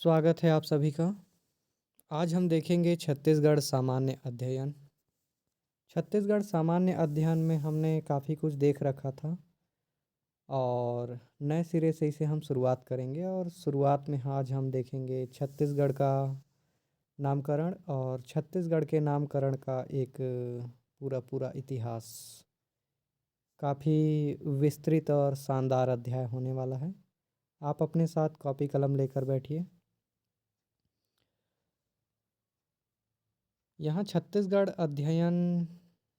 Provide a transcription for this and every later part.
स्वागत है आप सभी का। आज हम देखेंगे छत्तीसगढ़ सामान्य अध्ययन। छत्तीसगढ़ सामान्य अध्ययन में हमने काफ़ी कुछ देख रखा था और नए सिरे से इसे हम शुरुआत करेंगे और शुरुआत में आज हम देखेंगे छत्तीसगढ़ का नामकरण और छत्तीसगढ़ के नामकरण का एक पूरा पूरा इतिहास। काफ़ी विस्तृत और शानदार अध्याय होने वाला है। आप अपने साथ कॉपी कलम लेकर बैठिए। यहाँ छत्तीसगढ़ अध्ययन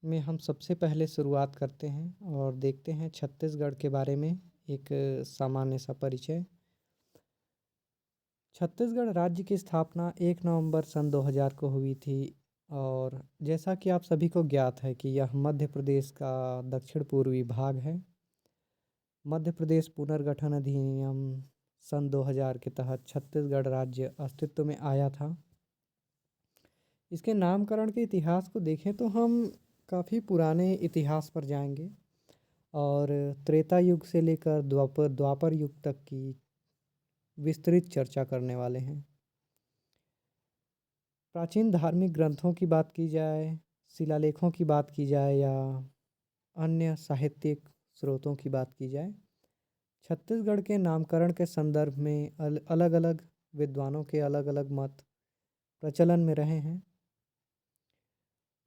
में हम सबसे पहले शुरुआत करते हैं और देखते हैं छत्तीसगढ़ के बारे में एक सामान्य सा परिचय। छत्तीसगढ़ राज्य की स्थापना 1 नवंबर सन 2000 को हुई थी और जैसा कि आप सभी को ज्ञात है कि यह मध्य प्रदेश का दक्षिण पूर्वी भाग है। मध्य प्रदेश पुनर्गठन अधिनियम सन 2000 के तहत छत्तीसगढ़ राज्य अस्तित्व में आया था। इसके नामकरण के इतिहास को देखें तो हम काफ़ी पुराने इतिहास पर जाएंगे और त्रेता युग से लेकर द्वापर युग तक की विस्तृत चर्चा करने वाले हैं। प्राचीन धार्मिक ग्रंथों की बात की जाए, शिलालेखों की बात की जाए या अन्य साहित्यिक स्रोतों की बात की जाए, छत्तीसगढ़ के नामकरण के संदर्भ में अलग अलग विद्वानों के अलग अलग मत प्रचलन में रहे हैं।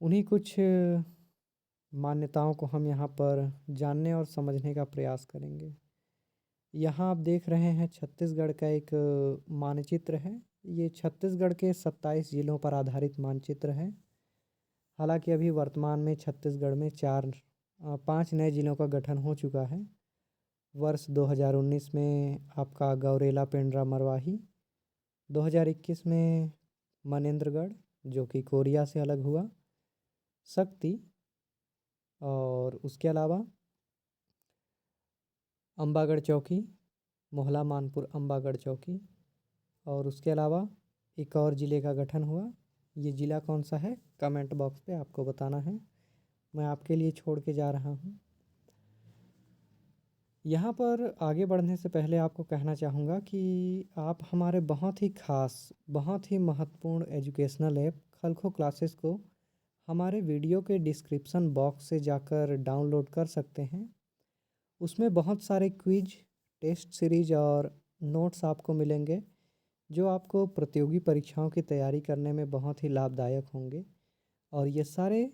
उन्हीं कुछ मान्यताओं को हम यहाँ पर जानने और समझने का प्रयास करेंगे। यहाँ आप देख रहे हैं छत्तीसगढ़ का एक मानचित्र है। ये छत्तीसगढ़ के 27 जिलों पर आधारित मानचित्र है। हालांकि अभी वर्तमान में छत्तीसगढ़ में 5 नए जिलों का गठन हो चुका है। वर्ष 2019 में आपका गौरेला, पेंड्रा, मरवाही, 2021 में मनेंद्रगढ़ जो कि कोरिया से अलग हुआ, शक्ति, और उसके अलावा अंबागढ़ चौकी, मोहला, मानपुर, अंबागढ़ चौकी, और उसके अलावा एक और ज़िले का गठन हुआ। ये ज़िला कौन सा है कमेंट बॉक्स पे आपको बताना है, मैं आपके लिए छोड़ के जा रहा हूँ। यहाँ पर आगे बढ़ने से पहले आपको कहना चाहूँगा कि आप हमारे बहुत ही ख़ास, बहुत ही महत्वपूर्ण एजुकेशनल ऐप खलखो क्लासेस को हमारे वीडियो के डिस्क्रिप्शन बॉक्स से जाकर डाउनलोड कर सकते हैं। उसमें बहुत सारे क्विज, टेस्ट सीरीज और नोट्स आपको मिलेंगे जो आपको प्रतियोगी परीक्षाओं की तैयारी करने में बहुत ही लाभदायक होंगे और ये सारे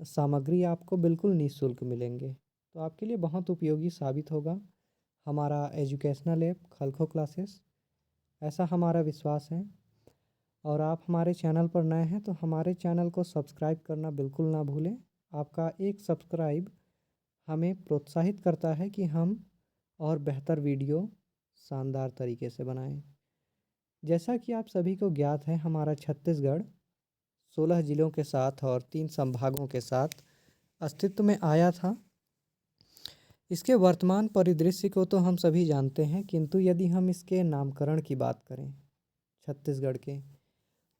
सामग्री आपको बिल्कुल निःशुल्क मिलेंगे, तो आपके लिए बहुत उपयोगी साबित होगा हमारा एजुकेशनल ऐप खलखो क्लासेस, ऐसा हमारा विश्वास है। और आप हमारे चैनल पर नए हैं तो हमारे चैनल को सब्सक्राइब करना बिल्कुल ना भूलें। आपका एक सब्सक्राइब हमें प्रोत्साहित करता है कि हम और बेहतर वीडियो शानदार तरीके से बनाएं। जैसा कि आप सभी को ज्ञात है, हमारा छत्तीसगढ़ 16 जिलों के साथ और 3 संभागों के साथ अस्तित्व में आया था। इसके वर्तमान परिदृश्य को तो हम सभी जानते हैं, किंतु यदि हम इसके नामकरण की बात करें छत्तीसगढ़ के,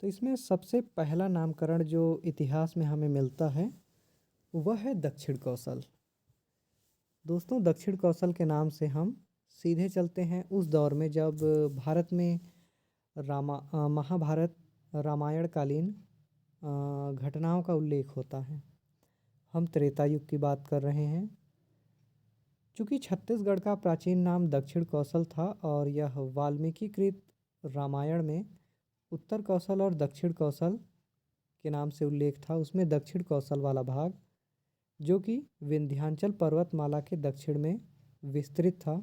तो इसमें सबसे पहला नामकरण जो इतिहास में हमें मिलता है वह है दक्षिण कौशल। दोस्तों, दक्षिण कौशल के नाम से हम सीधे चलते हैं उस दौर में जब भारत में महाभारत रामायण कालीन घटनाओं का उल्लेख होता है। हम त्रेता युग की बात कर रहे हैं। चूँकि छत्तीसगढ़ का प्राचीन नाम दक्षिण कौशल था और यह वाल्मीकि कृत रामायण में उत्तर कौशल और दक्षिण कौशल के नाम से उल्लेख था, उसमें दक्षिण कौशल वाला भाग जो कि विंध्याचल पर्वतमाला के दक्षिण में विस्तृत था,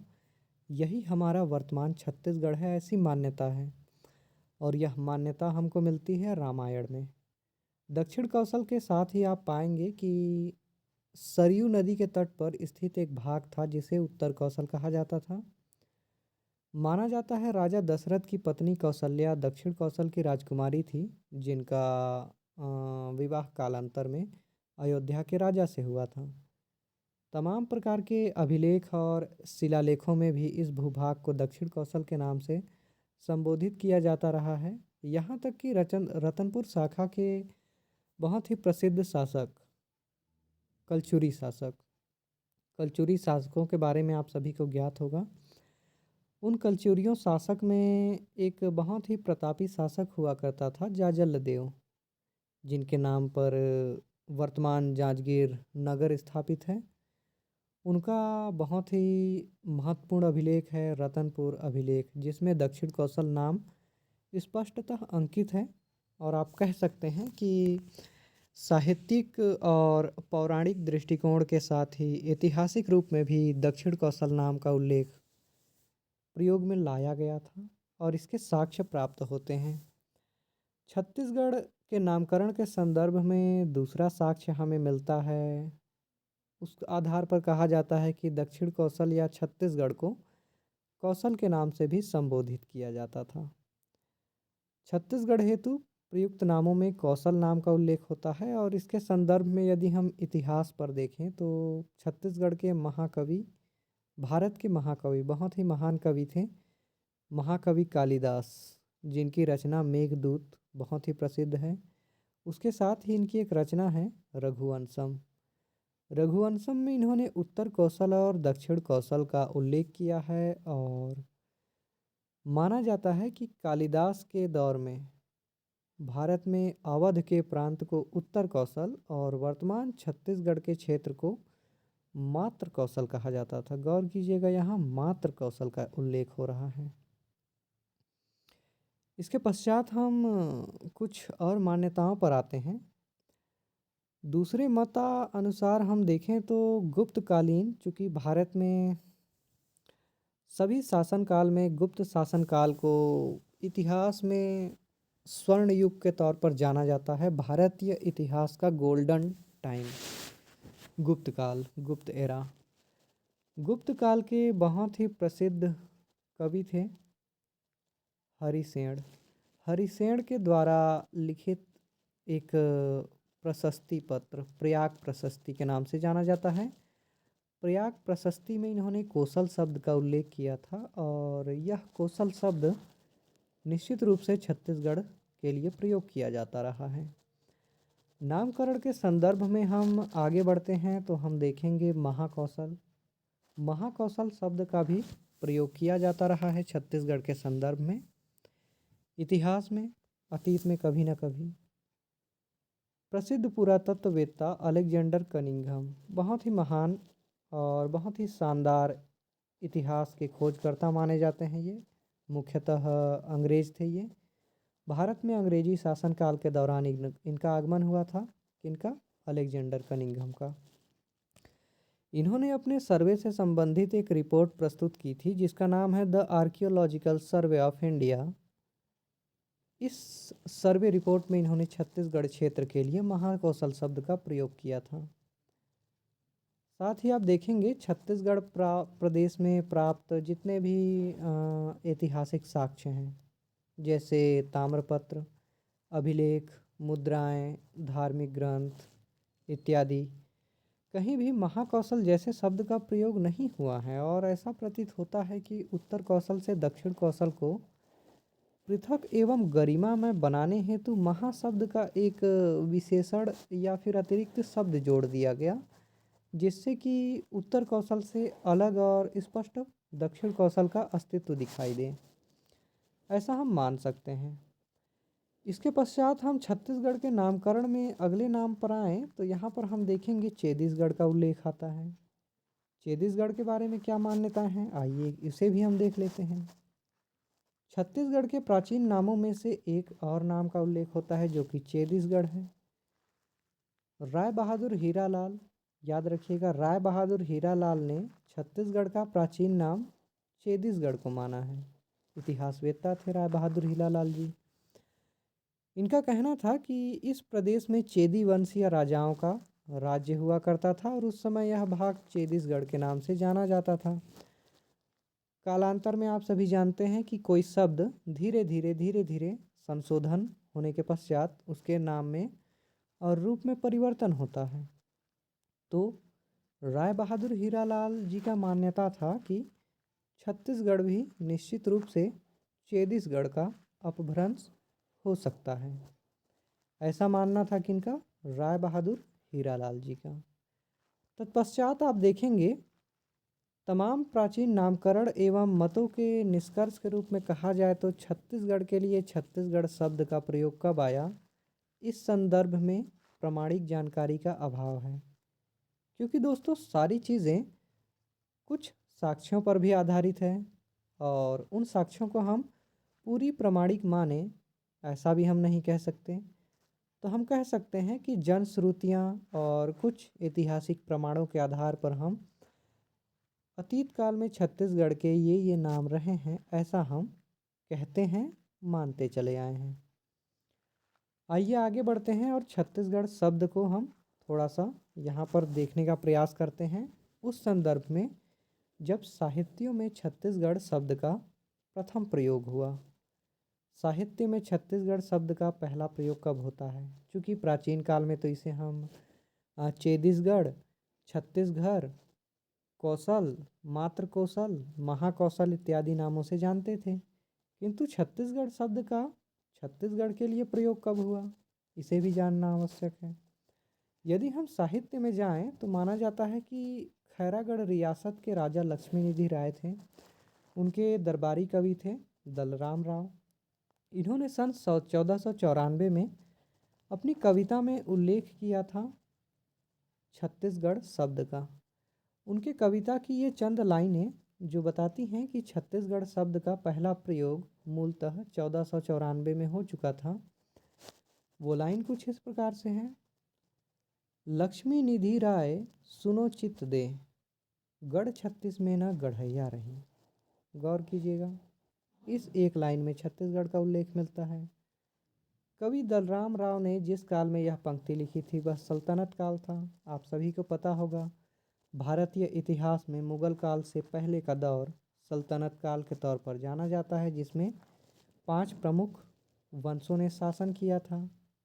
यही हमारा वर्तमान छत्तीसगढ़ है, ऐसी मान्यता है। और यह मान्यता हमको मिलती है रामायण में। दक्षिण कौशल के साथ ही आप पाएंगे कि सरयू नदी के तट पर स्थित एक भाग था जिसे उत्तर कौशल कहा जाता था। माना जाता है राजा दशरथ की पत्नी कौशल्या दक्षिण कौशल की राजकुमारी थी, जिनका विवाह कालांतर में अयोध्या के राजा से हुआ था। तमाम प्रकार के अभिलेख और शिलालेखों में भी इस भूभाग को दक्षिण कौशल के नाम से संबोधित किया जाता रहा है। यहाँ तक कि रतनपुर शाखा के बहुत ही प्रसिद्ध शासक कलचुरी शासकों के बारे में आप सभी को ज्ञात होगा। उन कलचुरियों शासक में एक बहुत ही प्रतापी शासक हुआ करता था जाजल्लदेव, जिनके नाम पर वर्तमान जांजगीर नगर स्थापित है। उनका बहुत ही महत्वपूर्ण अभिलेख है रतनपुर अभिलेख, जिसमें दक्षिण कौशल नाम स्पष्टतः अंकित है। और आप कह सकते हैं कि साहित्यिक और पौराणिक दृष्टिकोण के साथ ही ऐतिहासिक रूप में भी दक्षिण कौशल नाम का उल्लेख प्रयोग में लाया गया था और इसके साक्ष्य प्राप्त होते हैं। छत्तीसगढ़ के नामकरण के संदर्भ में दूसरा साक्ष्य हमें मिलता है। उस आधार पर कहा जाता है कि दक्षिण कौशल या छत्तीसगढ़ को कौशल के नाम से भी संबोधित किया जाता था। छत्तीसगढ़ हेतु प्रयुक्त नामों में कौशल नाम का उल्लेख होता है और इसके संदर्भ में यदि हम इतिहास पर देखें तो छत्तीसगढ़ के महाकवि, भारत के महाकवि, बहुत ही महान कवि थे महाकवि कालिदास, जिनकी रचना मेघदूत बहुत ही प्रसिद्ध है। उसके साथ ही इनकी एक रचना है रघुवंशम। रघुवंशम में इन्होंने उत्तर कौशल और दक्षिण कौशल का उल्लेख किया है और माना जाता है कि कालिदास के दौर में भारत में अवध के प्रांत को उत्तर कौशल और वर्तमान छत्तीसगढ़ के क्षेत्र को मात्र कौशल कहा जाता था। गौर कीजिएगा, यहाँ मात्र कौशल का उल्लेख हो रहा है। इसके पश्चात हम कुछ और मान्यताओं पर आते हैं। दूसरे मता अनुसार हम देखें तो गुप्तकालीन, चूँकि भारत में सभी शासनकाल में गुप्त शासनकाल को इतिहास में स्वर्ण युग के तौर पर जाना जाता है। भारतीय इतिहास का गोल्डन टाइम गुप्त काल, गुप्त एरा। गुप्त काल के बहुत ही प्रसिद्ध कवि थे हरिसेन। हरिसेन के द्वारा लिखित एक प्रशस्ति पत्र प्रयाग प्रशस्ति के नाम से जाना जाता है। प्रयाग प्रशस्ति में इन्होंने कौशल शब्द का उल्लेख किया था और यह कौशल शब्द निश्चित रूप से छत्तीसगढ़ के लिए प्रयोग किया जाता रहा है। नामकरण के संदर्भ में हम आगे बढ़ते हैं तो हम देखेंगे महाकौशल। महाकौशल शब्द का भी प्रयोग किया जाता रहा है छत्तीसगढ़ के संदर्भ में, इतिहास में, अतीत में कभी न कभी। प्रसिद्ध पुरातत्ववेत्ता अलेक्जेंडर कनिंघम बहुत ही महान और बहुत ही शानदार इतिहास के खोजकर्ता माने जाते हैं। ये मुख्यतः अंग्रेज थे। ये भारत में अंग्रेजी शासनकाल के दौरान इनका आगमन हुआ था। किनका? अलेक्जेंडर कनिंघम का। इन्होंने अपने सर्वे से संबंधित एक रिपोर्ट प्रस्तुत की थी जिसका नाम है the archaeological survey of India. इस सर्वे रिपोर्ट में इन्होंने छत्तीसगढ़ क्षेत्र के लिए महाकौशल शब्द का प्रयोग किया था। साथ ही आप देखेंगे छत्तीसगढ़ प्रदेश में प्राप्त जितने भी ऐतिहासिक साक्ष्य हैं, जैसे ताम्रपत्र, अभिलेख, मुद्राएं, धार्मिक ग्रंथ इत्यादि, कहीं भी महाकौशल जैसे शब्द का प्रयोग नहीं हुआ है और ऐसा प्रतीत होता है कि उत्तर कौशल से दक्षिण कौशल को पृथक एवं गरिमामय बनाने हेतु महाशब्द का एक विशेषण या फिर अतिरिक्त शब्द जोड़ दिया गया, जिससे कि उत्तर कौशल से अलग और स्पष्ट दक्षिण कौशल का अस्तित्व दिखाई दे, ऐसा हम मान सकते हैं। इसके पश्चात हम छत्तीसगढ़ के नामकरण में अगले नाम पर आएँ तो यहाँ पर हम देखेंगे चेदीसगढ़ का उल्लेख आता है। चेदीसगढ़ के बारे में क्या मान्यताएं हैं, आइए इसे भी हम देख लेते हैं। छत्तीसगढ़ के प्राचीन नामों में से एक और नाम का उल्लेख होता है जो कि चेदीसगढ़ है। राय बहादुर हीरालाल, याद रखिएगा, राय बहादुर हीरालाल ने छत्तीसगढ़ का प्राचीन नाम चेदीसगढ़ को माना है। इतिहासवेत्ता थे राय बहादुर हीरालाल जी। इनका कहना था कि इस प्रदेश में चेदी वंश या राजाओं का राज्य हुआ करता था और उस समय यह भाग चेदीसगढ़ के नाम से जाना जाता था। कालांतर में आप सभी जानते हैं कि कोई शब्द धीरे धीरे संशोधन होने के पश्चात उसके नाम में और रूप में परिवर्तन होता है। तो राय बहादुर हीरालाल जी का मान्यता था कि छत्तीसगढ़ भी निश्चित रूप से चेदीसगढ़ का अपभ्रंश हो सकता है, ऐसा मानना था किनका? राय बहादुर हीरालाल जी का। तत्पश्चात आप देखेंगे तमाम प्राचीन नामकरण एवं मतों के निष्कर्ष के रूप में कहा जाए तो छत्तीसगढ़ के लिए छत्तीसगढ़ शब्द का प्रयोग कब आया, इस संदर्भ में प्रामाणिक जानकारी का अभाव है। क्योंकि दोस्तों सारी चीज़ें कुछ साक्ष्यों पर भी आधारित है और उन साक्ष्यों को हम पूरी प्रामाणिक माने ऐसा भी हम नहीं कह सकते। तो हम कह सकते हैं कि जनश्रुतियाँ और कुछ ऐतिहासिक प्रमाणों के आधार पर हम अतीत काल में छत्तीसगढ़ के ये नाम रहे हैं ऐसा हम कहते हैं, मानते चले आए हैं। आइए आगे बढ़ते हैं और छत्तीसगढ़ शब्द को हम थोड़ा सा यहाँ पर देखने का प्रयास करते हैं उस संदर्भ में जब साहित्यों में छत्तीसगढ़ शब्द का प्रथम प्रयोग हुआ। साहित्य में छत्तीसगढ़ शब्द का पहला प्रयोग कब होता है? क्योंकि प्राचीन काल में तो इसे हम चेदिसगढ़, छत्तीसगढ़, कौशल, मात्र कौशल, महाकौशल इत्यादि नामों से जानते थे। किंतु छत्तीसगढ़ शब्द का छत्तीसगढ़ के लिए प्रयोग कब हुआ, इसे भी जानना आवश्यक है। यदि हम साहित्य में जाएं तो माना जाता है कि खैरागढ़ रियासत के राजा लक्ष्मी निधि राय थे। उनके दरबारी कवि थे दलराम राव। इन्होंने सन 1494 में अपनी कविता में उल्लेख किया था छत्तीसगढ़ शब्द का। उनके कविता की ये चंद लाइनें जो बताती हैं कि छत्तीसगढ़ शब्द का पहला प्रयोग मूलतः 1494 में हो चुका था। वो लाइन कुछ इस प्रकार से है। लक्ष्मी निधि राय सुनो चित दे, गढ़ छत्तीस में न गढ़ैया रही। गौर कीजिएगा, इस एक लाइन में छत्तीसगढ़ का उल्लेख मिलता है। कवि दलराम राव ने जिस काल में यह पंक्ति लिखी थी वह सल्तनत काल था। आप सभी को पता होगा भारतीय इतिहास में मुगल काल से पहले का दौर सल्तनत काल के तौर पर जाना जाता है, जिसमें 5 प्रमुख वंशों ने शासन किया था।